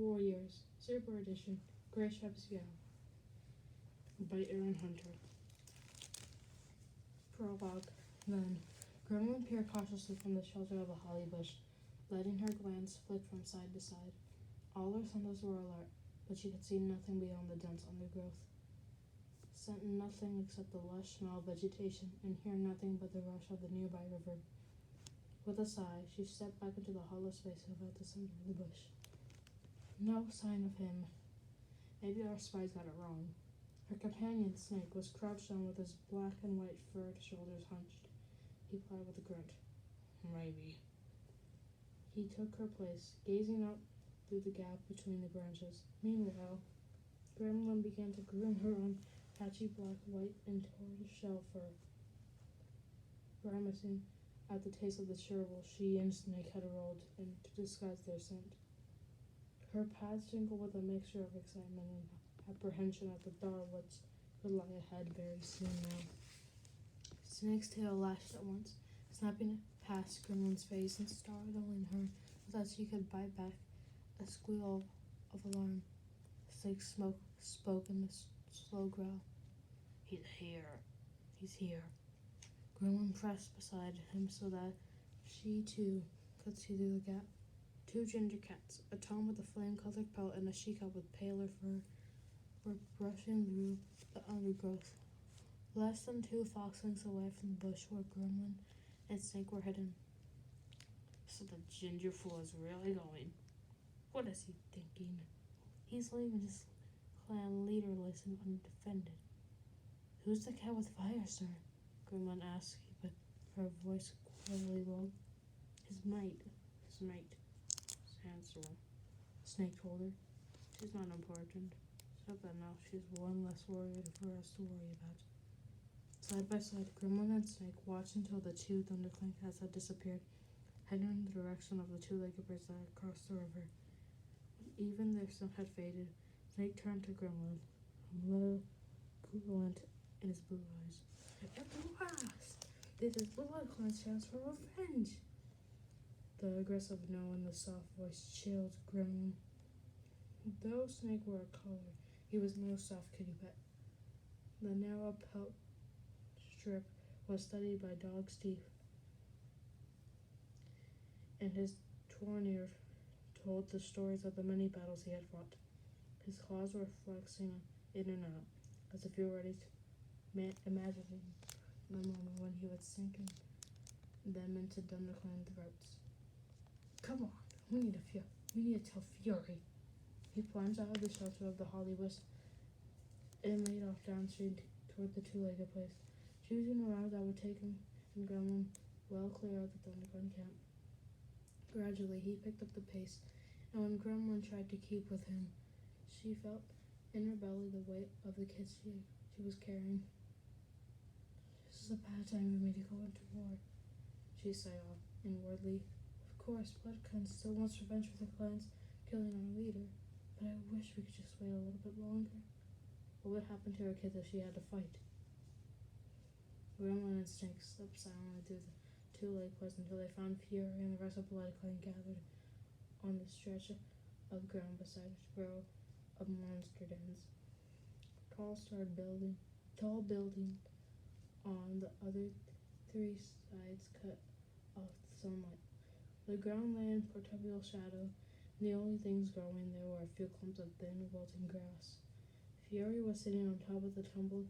Warriors, Super Edition, Graystripe's Gal, by Aaron Hunter. Prologue. Then, Gremlin peered cautiously from the shelter of a holly bush, letting her glance flick from side to side. All her senses were alert, but she could see nothing beyond the dense undergrowth. Scent nothing except the lush smell of vegetation, and hear nothing but the rush of the nearby river. With a sigh, she stepped back into the hollow space about the center of the bush. No sign of him. Maybe our spies got it wrong. Her companion, Snake, was crouched down with his black and white furred shoulders hunched. He replied with a grunt. Maybe. He took her place, gazing out through the gap between the branches. Meanwhile, Gremlin began to groom her on patchy black, white, and tortoiseshell fur. Grimacing at the taste of the chervil she and Snake had rolled in to disguise their scent. Her pads jingled with a mixture of excitement and apprehension at the thought of what could lie ahead very soon now. Snake's tail lashed at once, snapping past Gremlin's face and startling her so that she could bite back a squeal of alarm. Snake spoke in a slow growl. He's here. Gremlin pressed beside him so that she too could see through the gap. Two ginger cats, a tom with a flame-colored pelt and a she-cat with paler fur, were brushing through the undergrowth. Less than 2 fox lengths away from the bush where Gremlin and Snake were hidden. So the ginger fool is really going. What is he thinking? He's leaving his clan leaderless and undefended. Who's the cat with fire, sir? Gremlin asked, but her voice queerly low. His mate. Sandstorm. Snake told her. She's not important. Except that now she's one less warrior for us to worry about. Side by side, Gremlin and Snake watched until the 2 ThunderClan cats had disappeared, heading in the direction of the 2-legged birds that had crossed the river. When even their scent had faded, Snake turned to Gremlin, malevolent in his blue eyes. At last! This is Blood Clan's chance for revenge! The aggressive no in the soft voice chilled Gremlin. Though Snake wore a collar, he was no soft kitty pet. The narrow pelt strip was studied by dog's teeth, and his torn ear told the stories of the many battles he had fought. His claws were flexing in and out, as if he were ready to imagining the moment when he would sink them into ThunderClan throats. Come on, we need to tell Fury. He plunged out of the shelter of the holly bush and made off downstream toward the 2-legged place, choosing a route that would take him and Gremlin well clear of the ThunderClan camp. Gradually, he picked up the pace, and when Gremlin tried to keep with him, she felt in her belly the weight of the kids she was carrying. This is a bad time for me to go into war, she sighed off inwardly. Of course, BloodClan still wants revenge for the clans killing our leader, but I wish we could just wait a little bit longer. What would happen to her kids if she had to fight? Gremlin and Snake slipped silently through the 2-legged place until they found Fury and the rest of BloodClan gathered on the stretch of ground beside a row of monster dens. Tall building on the other 3 sides cut off the sunlight. The ground lay in perpetual shadow, and the only things growing there were a few clumps of thin, wilting grass. Fury was sitting on top of the tumbled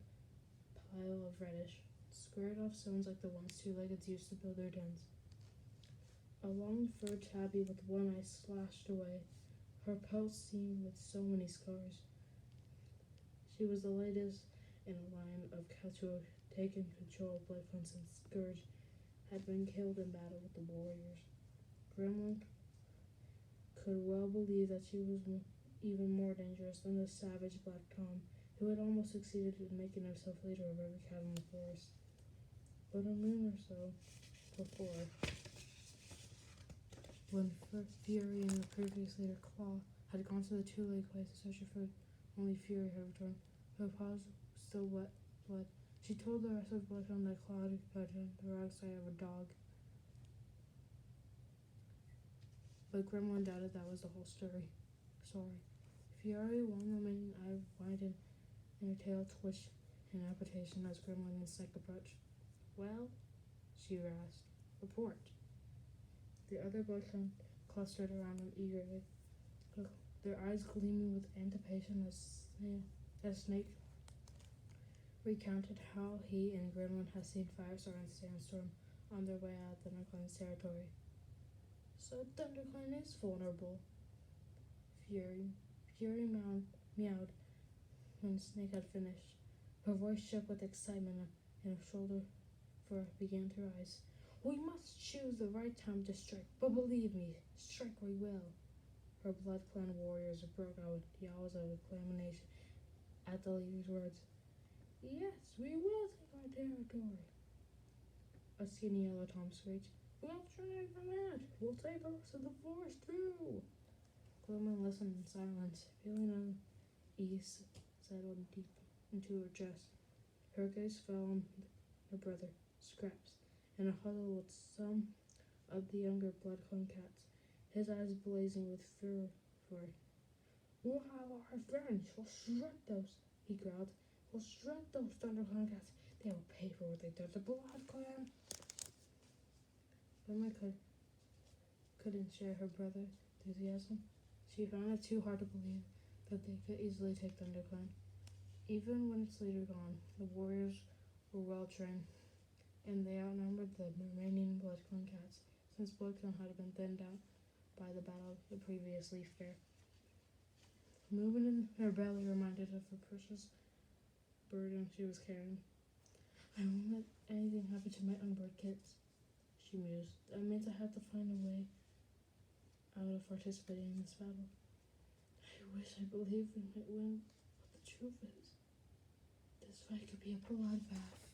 pile of reddish, squared-off stones like the ones 2-leggeds used to build their dens. A long furred tabby with one eye slashed away, her pelt seamed with so many scars. She was the latest in a line of cats who had taken control of BloodClan since Scourge had been killed in battle with the warriors. Gremlin could well believe that she was even more dangerous than the savage Black Tom, who had almost succeeded in making himself leader of every cat in the forest. But a moon or so before, when Fury and the previous leader, Claw, had gone to the 2-legged place to search for food, only Fury had returned. Her paws still wet blood. She told the rest of BloodClan that Claw had gotten the wrong side of a dog. But Gremlin doubted that was the whole story. sorry. Fury won the remaining eye widened and her tail twitched in apprehension as Gremlin and Snake approached. Well, she rasped. Report. The other Bloodclan clustered around him eagerly, their eyes gleaming with anticipation as Snake recounted how he and Gremlin had seen Firestar and Sandstorm on their way out of ThunderClan's territory. So ThunderClan is vulnerable. Fury meowed when Snake had finished. Her voice shook with excitement and her shoulder fur began to rise. We must choose the right time to strike, but believe me, strike we will. Her BloodClan warriors broke out with yells of acclamation at the leader's words. Yes, we will take our territory. A skinny yellow Tom screeched. We'll try for that. We'll take the rest of the forest too. Glowman listened in silence, feeling unease settled deep into her chest. Her gaze fell on her brother, Scraps, in a huddle with some of the younger BloodClan cats, his eyes blazing with fury. We'll have our revenge. We'll shred those, he growled. We'll shred those ThunderClan cats. They will pay for what they did to BloodClan. Grandma couldn't share her brother's enthusiasm. She found it too hard to believe that they could easily take ThunderClan. Even when its leader gone, the warriors were well trained, and they outnumbered the remaining BloodClan cats, since BloodClan had been thinned out by the battle the previous Leaf Fair. Movement in her belly reminded of the precious burden she was carrying. I won't let anything happen to my unborn kids, she mused. That means I have to find a way out of participating in this battle. I wish I believed we might win, but the truth is, this fight could be a bloodbath.